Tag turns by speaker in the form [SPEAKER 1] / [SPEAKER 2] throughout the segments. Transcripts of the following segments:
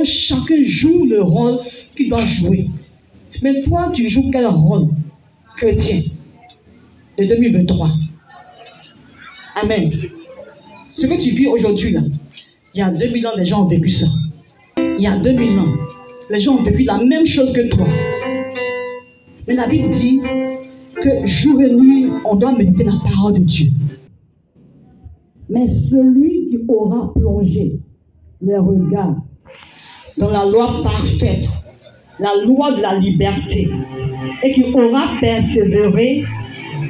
[SPEAKER 1] chacun joue le rôle qu'il doit jouer. Mais toi, tu joues quel rôle chrétien de 2023? Amen. Ce que tu vis aujourd'hui, là, il y a 2000 ans, les gens ont vécu ça. Il y a 2000 ans, les gens ont vécu la même chose que toi. Mais la Bible dit que jour et nuit, on doit méditer la parole de Dieu. Mais celui qui aura plongé les regards dans la loi parfaite, la loi de la liberté, et qui aura persévéré,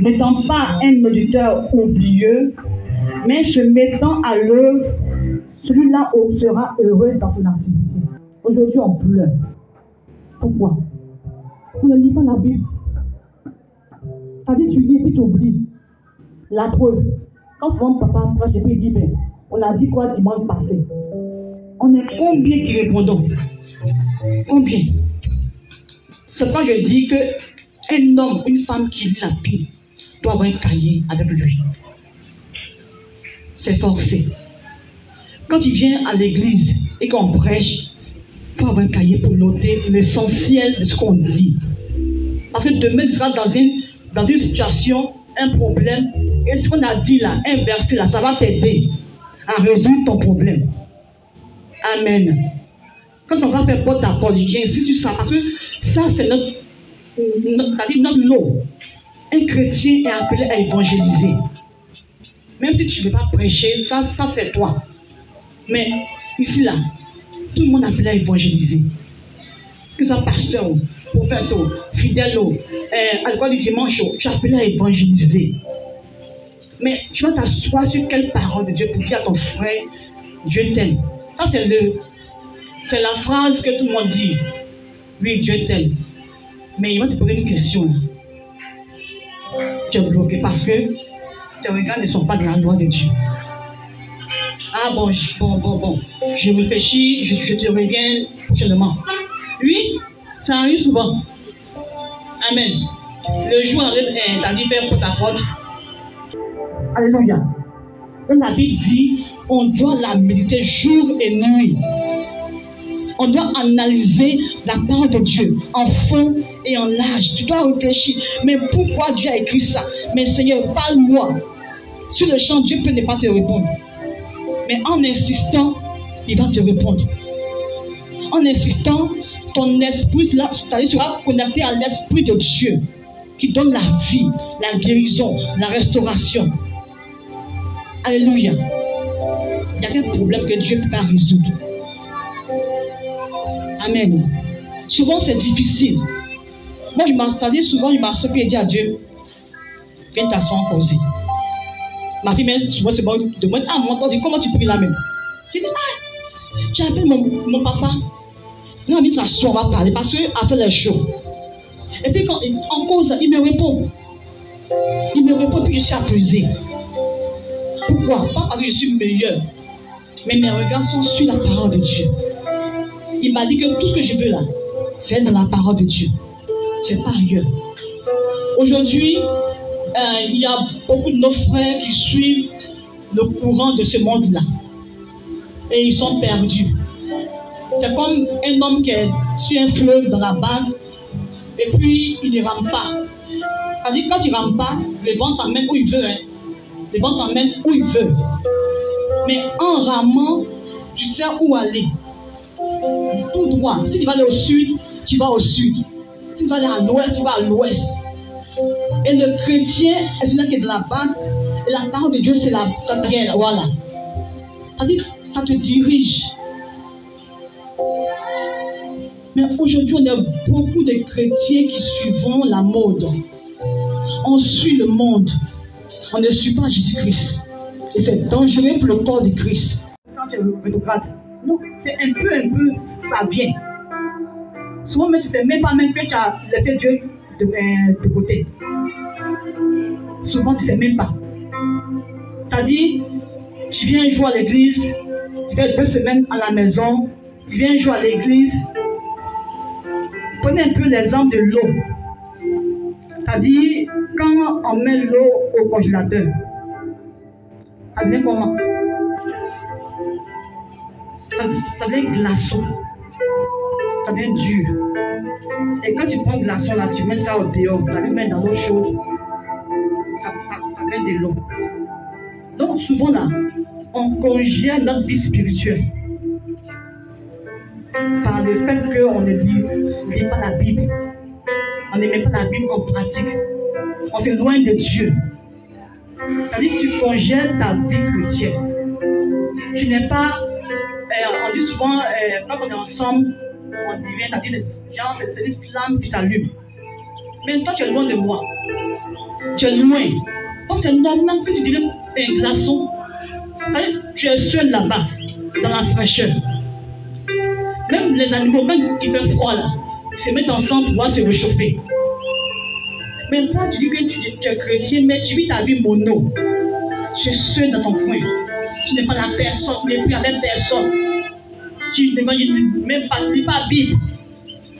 [SPEAKER 1] n'étant pas un auditeur oublieux, mais se mettant à l'œuvre, celui-là sera heureux dans son activité. Aujourd'hui, on pleure. Pourquoi? On ne lit pas la Bible. C'est-à-dire, tu lis et puis tu oublies. La preuve. Quand souvent papa, moi j'ai pu dire, ben, on a dit quoi dimanche passé? On est combien qui répondons? Combien? C'est quand je dis qu'un homme, une femme qui lit la Bible doit avoir un cahier avec lui. C'est forcé. Quand il vient à l'église et qu'on prêche, il faut avoir un cahier pour noter l'essentiel de ce qu'on dit. Parce que demain, tu seras dans une situation, un problème, et ce qu'on a dit là, un verset là, ça va t'aider à résoudre ton problème. Amen. Quand on va faire porte à porte, j'insiste sur ça, parce que ça, c'est notre lot. Un chrétien est appelé à évangéliser. Même si tu ne veux pas prêcher, ça c'est toi. Mais ici là, tout le monde est appelé à évangéliser. Que ce soit pasteur, prophète, fidèle, à l'école du dimanche, tu es appelé à évangéliser. Mais tu vas t'asseoir sur quelle parole de Dieu pour dire à ton frère, Dieu t'aime. Ça c'est la phrase que tout le monde dit. Oui, Dieu t'aime. Mais il va te poser une question. Tu es bloqué parce que tes regards ne sont pas dans la loi de Dieu. Ah bon. Je réfléchis, je te reviens prochainement. Oui, ça arrive souvent. Amen. Le jour arrive, t'as dit faire pour ta porte. Alléluia. La Bible dit, on doit la méditer jour et nuit. On doit analyser la parole de Dieu en fond et en large. Tu dois réfléchir. Mais pourquoi Dieu a écrit ça? Mais Seigneur, parle-moi. Sur le champ, Dieu peut ne pas te répondre. Mais en insistant, il va te répondre. En insistant, ton esprit sera connecté à l'esprit de Dieu qui donne la vie, la guérison, la restauration. Alléluia. Il y a quel problème que Dieu ne peut pas résoudre. Amen. Souvent c'est difficile. Moi je m'installais souvent, je m'assois et dis à Dieu, viens t'asseoir en cause. Ma fille même souvent c'est bon, demande, ah mon temps, comment tu pries là même? Je dis, ah, j'appelle mon papa. On a mis s'asseoir, on va parler parce qu'il a fait les choses. Et puis quand en cause, il me répond. Il me répond puis je suis apaisé. Pourquoi? Pas parce que je suis meilleur, mais mes regards sont sur la parole de Dieu. Il m'a dit que tout ce que je veux là, c'est dans la parole de Dieu. C'est pas ailleurs. Aujourd'hui, il y a beaucoup de nos frères qui suivent le courant de ce monde-là. Et ils sont perdus. C'est comme un homme qui est sur un fleuve dans la barque et puis il ne rame pas. C'est-à-dire quand il ne rame pas, le vent t'emmène où il veut. Hein. Le vent t'emmène où il veut. Mais en ramant, tu sais où aller. Tout droit. Si tu vas aller au sud, tu vas au sud. Si tu vas aller à l'ouest, tu vas à l'ouest. Et le chrétien est celui qui est de la barque. Et la parole de Dieu, c'est la guerre. Voilà. C'est-à-dire, ça te dirige. Mais aujourd'hui, on a beaucoup de chrétiens qui suivent la mode. On suit le monde. On ne suit pas Jésus-Christ. Et c'est dangereux pour le corps de Christ. Quand tu rétrogrades, non, c'est un peu, ça vient. Souvent, mais tu ne sais même pas même que tu as laissé Dieu de côté. Souvent, tu ne sais même pas. C'est-à-dire, tu viens un jour à l'église, tu fais 2 semaines à la maison, tu viens un jour à l'église. Prenez un peu l'exemple de l'eau. C'est-à-dire, quand on met l'eau au congélateur, ça devient comment? Ça devient glaçon. ça devient dur. Et quand tu prends de glaçon là, tu mets ça au dehors, tu le mets dans l'eau chaude, ça devient de l'eau. Donc souvent là, on congèle notre vie spirituelle par le fait qu'on ne lit pas la Bible. On ne met pas la Bible en pratique. On s'éloigne de Dieu. C'est-à-dire que tu congèles ta vie chrétienne. Tu n'es pas... on dit souvent, quand on est ensemble, on devient, c'est-à-dire, c'est une flamme qui s'allume. Mais toi, tu es loin de moi. Tu es loin. Donc c'est normal que tu deviennes un glaçon. Tu es seul là-bas, dans la fraîcheur. Même les animaux, même il fait froid là, ils se mettent ensemble pour pouvoir se réchauffer. Mais toi, tu dis que tu es chrétien, mais tu vis ta vie mono. Tu es seul dans ton coin. Tu n'es pas la personne, tu n'es plus avec personne. Tu n'imagines même pas, tu n'es pas Bible.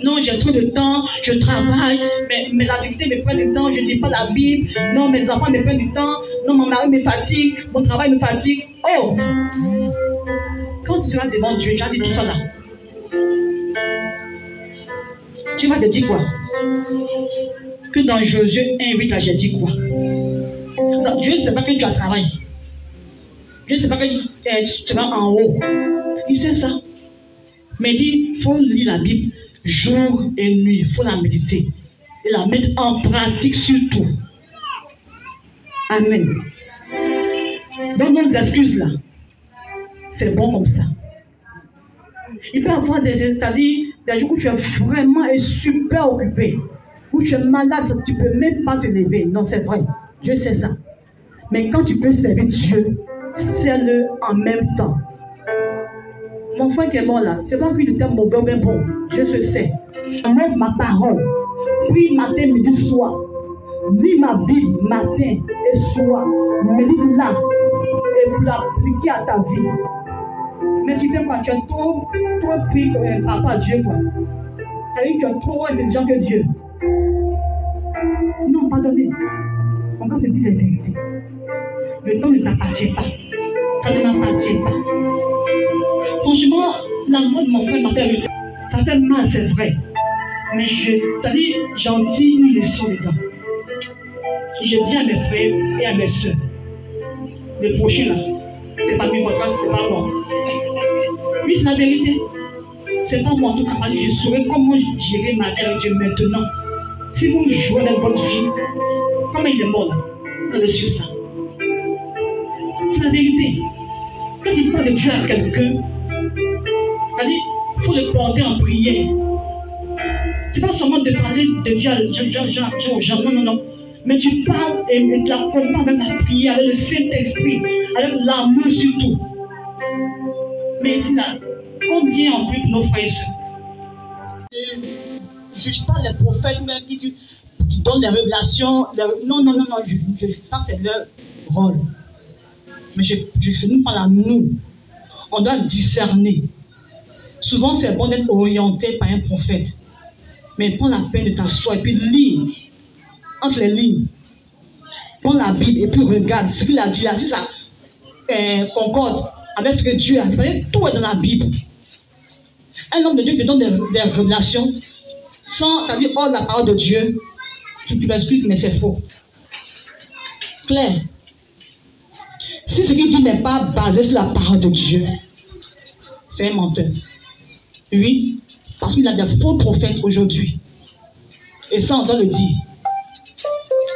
[SPEAKER 1] Non, j'ai trop de temps, je travaille, mais mes activités me prennent du temps, je ne lis pas la Bible. Non, mes enfants me prennent du temps. Non, mon mari me fatigue, mon travail me fatigue. Oh! Quand tu seras devant Dieu, tu as dit tout ça là. Tu vas te dire quoi? Que dans Josué 1:8, là, j'ai dit quoi? Dieu ne sait pas que tu as travaillé. Dieu ne sait pas que tu vas en haut. Il sait ça. Mais il dit, il faut lire la Bible jour et nuit. Il faut la méditer. Et la mettre en pratique surtout. Amen. Dans nos excuses là, c'est bon comme ça. Il peut y avoir c'est-à-dire des jours où tu es vraiment et super occupé, où tu es malade, tu ne peux même pas te lever. Non, c'est vrai. Dieu sait ça. Mais quand tu peux servir Dieu, sers-le en même temps. Mon frère qui est mort là, c'est pas qu'il était mauvais ou bien bon. Dieu se sait. Enlève ma parole. Puis matin, midi, soir. Lis ma Bible matin et soir. Médite-la et pour l'appliquer à ta vie. Mais tu fais quoi? Tu es trop pris par rapport à Dieu, quoi. C'est-à-dire que tu es trop intelligent que Dieu. Non, pardonnez. On va se dire la vérité. Le temps ne t'appartient pas. Ça ne m'appartient pas. Franchement, la mort de mon frère m'a fait. Ça fait mal, c'est vrai. Mais c'est-à-dire, j'en dis une leçon dedans. Je dis à mes frères et à mes soeurs, le prochain là, c'est pas lui, c'est pas moi. Oui, c'est la vérité. C'est pas moi en tout cas, je saurais comment gérer ma vie avec Dieu maintenant. Si vous jouez avec votre vie, comment il est mort là, dans le sur ça. C'est la vérité. Quand il parle de Dieu à quelqu'un, c'est-à-dire, il faut le porter en prière. C'est pas seulement de parler de Dieu aux gens, non, non, non. Mais tu parles et tu l'accompagnes avec la prière, avec le Saint-Esprit, avec l'amour surtout. Mais ici, là, combien on prie pour nos frères et sœurs? Je ne juge pas les prophètes même qui donnent les révélations. Non, non, non, non, ça c'est leur rôle. Mais nous parle à nous. On doit discerner. Souvent, c'est bon d'être orienté par un prophète. Mais prends la peine de t'asseoir et puis lis entre les lignes. Prends la Bible et puis regarde ce qu'il a dit là. Si ça concorde avec ce que Dieu a dit. Tout est dans la Bible. Un homme de Dieu te donne des révélations sans, c'est-à-dire hors la parole de Dieu. Tu m'excuses, mais c'est faux. Claire. Si ce qu'il dit n'est pas basé sur la parole de Dieu, c'est un menteur. Oui, parce qu'il y a des faux prophètes aujourd'hui. Et ça, on doit le dire.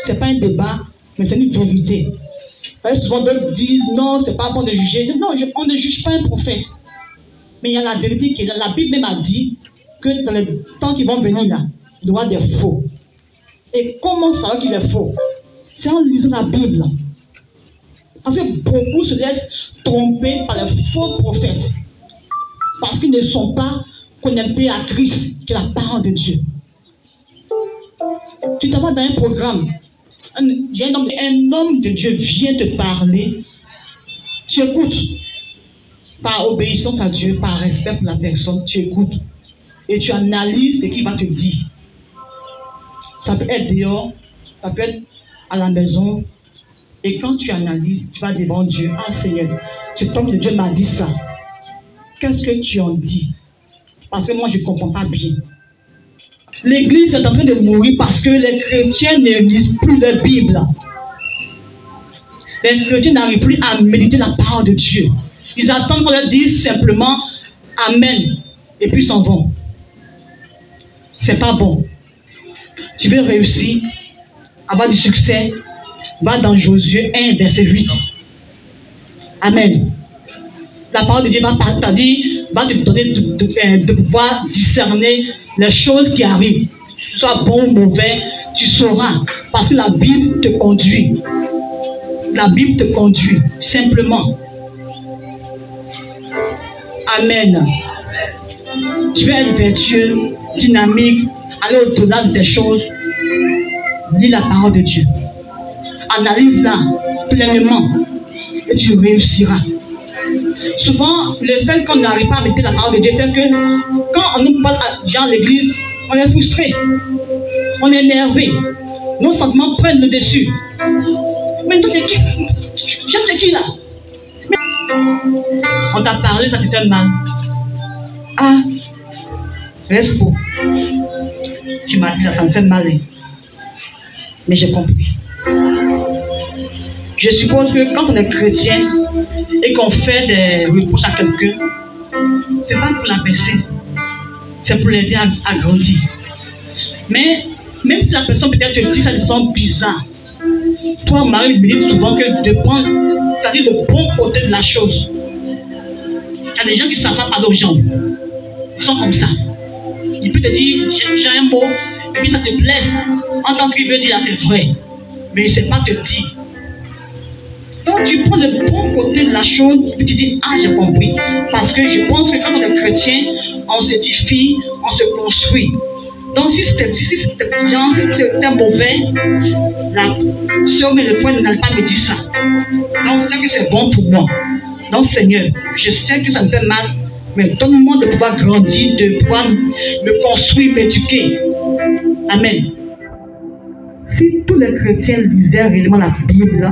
[SPEAKER 1] Ce n'est pas un débat, mais c'est une vérité. Souvent, d'autres disent non, c'est pas bon de juger. Non, on ne juge pas un prophète. Mais il y a la vérité qui est là. La Bible même a dit que dans les temps qui vont venir là, il y aura des faux. Et comment savoir qu'il est faux? C'est en lisant la Bible. Parce que beaucoup se laissent tromper par les faux prophètes. Parce qu'ils ne sont pas connectés à Christ, qui est la parole de Dieu. Tu t'en vas dans un programme. Un homme de Dieu vient te parler. Tu écoutes. Par obéissance à Dieu, par respect pour la personne, tu écoutes. Et tu analyses ce qu'il va te dire. Ça peut être dehors, ça peut être à la maison. Et quand tu analyses, tu vas devant Dieu. Ah Seigneur, cet homme de Dieu m'a dit ça. Qu'est-ce que tu en dis? Parce que moi, je ne comprends pas bien. L'église est en train de mourir parce que les chrétiens ne lisent plus la Bible. Les chrétiens n'arrivent plus à méditer la parole de Dieu. Ils attendent qu'on leur dise simplement Amen. Et puis ils s'en vont. C'est pas bon. Tu veux réussir, avoir du succès, va dans Josué 1, verset 8. Amen. La parole de Dieu va te donner de pouvoir discerner les choses qui arrivent. Soit bon ou mauvais, tu sauras. Parce que la Bible te conduit. La Bible te conduit, simplement. Amen. Tu veux être vertueux, dynamique, aller au-delà de tes choses. Lis la parole de Dieu. Analyse-la pleinement et tu réussiras. Souvent, le fait qu'on n'arrive pas à mettre la parole de Dieu fait que quand on nous parle à l'église, on est frustré, on est énervé, nos sentiments prennent le dessus. Mais toi, t'es qui? J'aime qui là? Mais... on t'a parlé, ça te fait mal. Ah, reste beau. Tu m'as dit, ça me fait mal. Mais j'ai compris. Je suppose que quand on est chrétien et qu'on fait des reproches à quelqu'un, c'est pas pour l'abaisser, c'est pour l'aider à grandir. Mais même si la personne peut-être te dit ça de façon bizarre, toi, Marie, me dit souvent que de prendre, c'est-à-dire le bon côté de la chose. Il y a des gens qui ne savent pas parler aux gens. Ils sont comme ça. Il peut te dire, j'ai un mot, et puis ça te blesse. En tant qu'il veut dire, c'est vrai. Mais il ne sait pas te dire. Donc tu prends le bon côté de la chose, et tu dis, ah, j'ai compris. Parce que je pense que quand on est chrétien, on s'édifie, on se construit. Donc si c'était mauvais, la soeur met le point, ne pas me dire ça. Donc c'est que c'est bon pour moi. Donc Seigneur, je sais que ça me fait mal, mais donne-moi de pouvoir grandir, de pouvoir me construire, m'éduquer. Amen. Si tous les chrétiens lisaient réellement la Bible,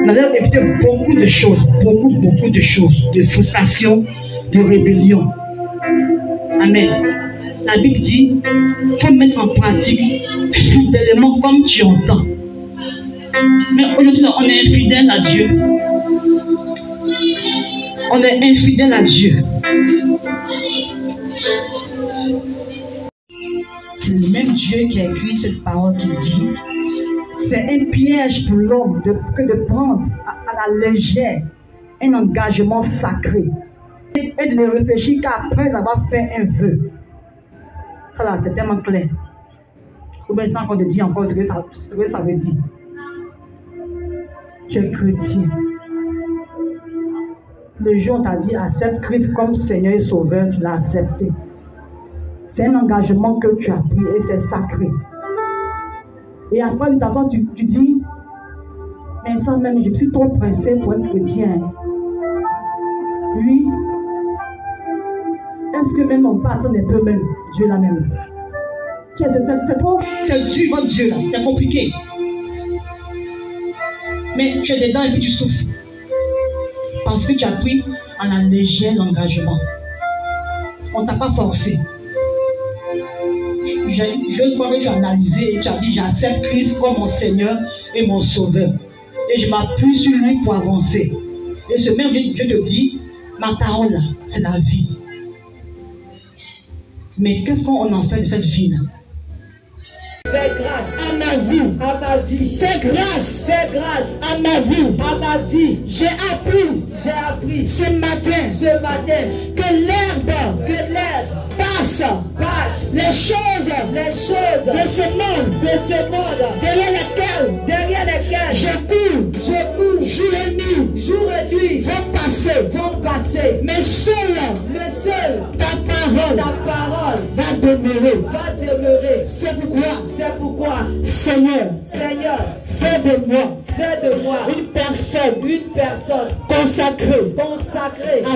[SPEAKER 1] on allait éviter beaucoup de choses, beaucoup de choses, de frustration, de rébellion. Amen. La Bible dit, il faut mettre en pratique fidèlement comme tu entends. Mais aujourd'hui, on est infidèle à Dieu. On est infidèle à Dieu. C'est le même Dieu qui a écrit cette parole qui dit, c'est un piège pour l'homme que de prendre à la légère un engagement sacré et de ne réfléchir qu'après avoir fait un vœu. Ça là, c'est tellement clair. Ou bien sans qu'on te dise encore ce que ça veut dire. Tu es chrétien. Le jour où on t'a dit accepte Christ comme Seigneur et Sauveur, tu l'as accepté. C'est un engagement que tu as pris et c'est sacré. Et après, de toute façon, tu dis, mais ça même, je suis trop pressé pour être chrétien. Lui, est-ce que même on peut attendre un peu même Dieu là même? C'est trop, c'est dur votre Dieu là, c'est compliqué. Mais tu es dedans et puis tu souffres. Parce que tu as pris à la légère l'engagement. On ne t'a pas forcé. Je crois que tu as analysé et tu as dit j'accepte Christ comme mon Seigneur et mon Sauveur. Et je m'appuie sur lui pour avancer. Et ce même Dieu te dit, ma parole là, c'est la vie. Mais qu'est-ce qu'on en fait de cette vie là?
[SPEAKER 2] Fais grâce à ma vie, Fais grâce à ma vie, J'ai appris ce matin que l'herbe passe. Les choses de ce monde, derrière lesquelles je cours, jour et nuit, vont passer. Mais seule ta parole va demeurer. C'est pourquoi, Seigneur, fais de moi une personne consacrée à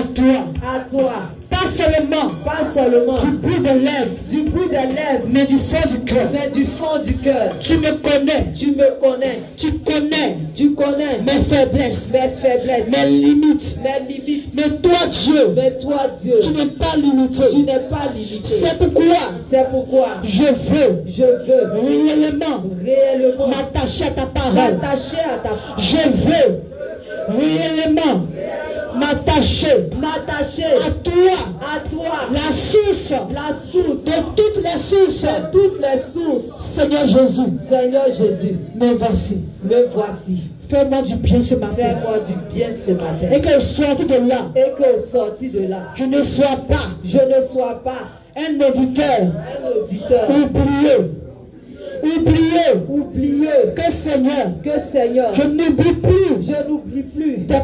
[SPEAKER 2] toi. Pas seulement du bout de bruit des lèvres,
[SPEAKER 1] mais du fond du cœur.
[SPEAKER 2] mais du fond du cœur.
[SPEAKER 1] Tu me connais.
[SPEAKER 2] Tu me connais.
[SPEAKER 1] Tu connais
[SPEAKER 2] Tu connais
[SPEAKER 1] mes faiblesses,
[SPEAKER 2] mes faiblesses,
[SPEAKER 1] mes limites.
[SPEAKER 2] mes limites.
[SPEAKER 1] Mais toi, Dieu,
[SPEAKER 2] Mais toi, Dieu,
[SPEAKER 1] tu n'es pas limité.
[SPEAKER 2] tu n'es pas limité.
[SPEAKER 1] C'est pourquoi
[SPEAKER 2] C'est pourquoi
[SPEAKER 1] je veux réellement
[SPEAKER 2] réellement
[SPEAKER 1] m'attacher à ta parole.
[SPEAKER 2] m'attacher à ta parole.
[SPEAKER 1] Je veux réellement m'attacher à toi,
[SPEAKER 2] à toi,
[SPEAKER 1] la source
[SPEAKER 2] la source
[SPEAKER 1] de toutes les sources.
[SPEAKER 2] de toutes les sources.
[SPEAKER 1] Seigneur Jésus,
[SPEAKER 2] Seigneur Jésus,
[SPEAKER 1] me voici.
[SPEAKER 2] me voici.
[SPEAKER 1] Fais-moi du bien ce matin.
[SPEAKER 2] Fais-moi du bien ce matin.
[SPEAKER 1] Et que sorti de là,
[SPEAKER 2] Et que sorti de là,
[SPEAKER 1] je ne sois pas
[SPEAKER 2] je ne sois pas
[SPEAKER 1] un auditeur
[SPEAKER 2] un auditeur
[SPEAKER 1] oublieux que Seigneur, je n'oublie plus
[SPEAKER 2] je n'oublie plus
[SPEAKER 1] tes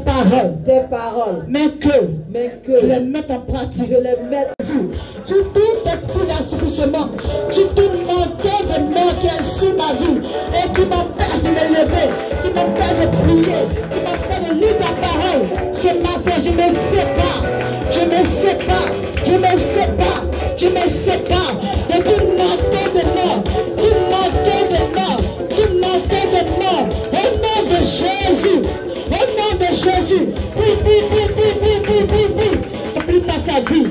[SPEAKER 1] paroles, mais que je les mette en pratique.
[SPEAKER 2] je les mette
[SPEAKER 1] Tu tout esprit d'assouplissement, tu tout manquais de mort qui est sur ma vie et qui m'empêche de me lever, qui m'empêche de prier, qui m'empêche de lire ta parole. Ce matin, je me sépare de tout manquer de mort, au nom de Jésus, prie pas sa vie.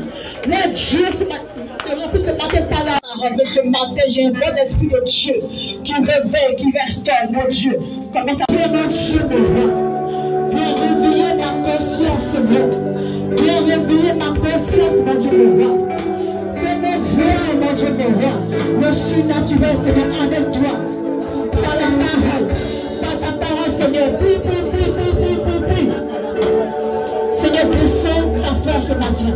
[SPEAKER 1] Let Dieu ce matin par la parole. Mais ce matin, j'ai un bon esprit de Dieu qui réveille, qui restaure, mon Dieu. Commence à prier, mon Dieu, mon roi. Viens réveiller ma conscience, Seigneur. Viens réveiller ma conscience, mon Dieu, mon roi. Fais mon voir, mon Dieu, mon roi. Le surnaturel, Seigneur, avec toi. Par la parole. Par ta parole, Seigneur. Prie. Seigneur, descends ta force ce matin.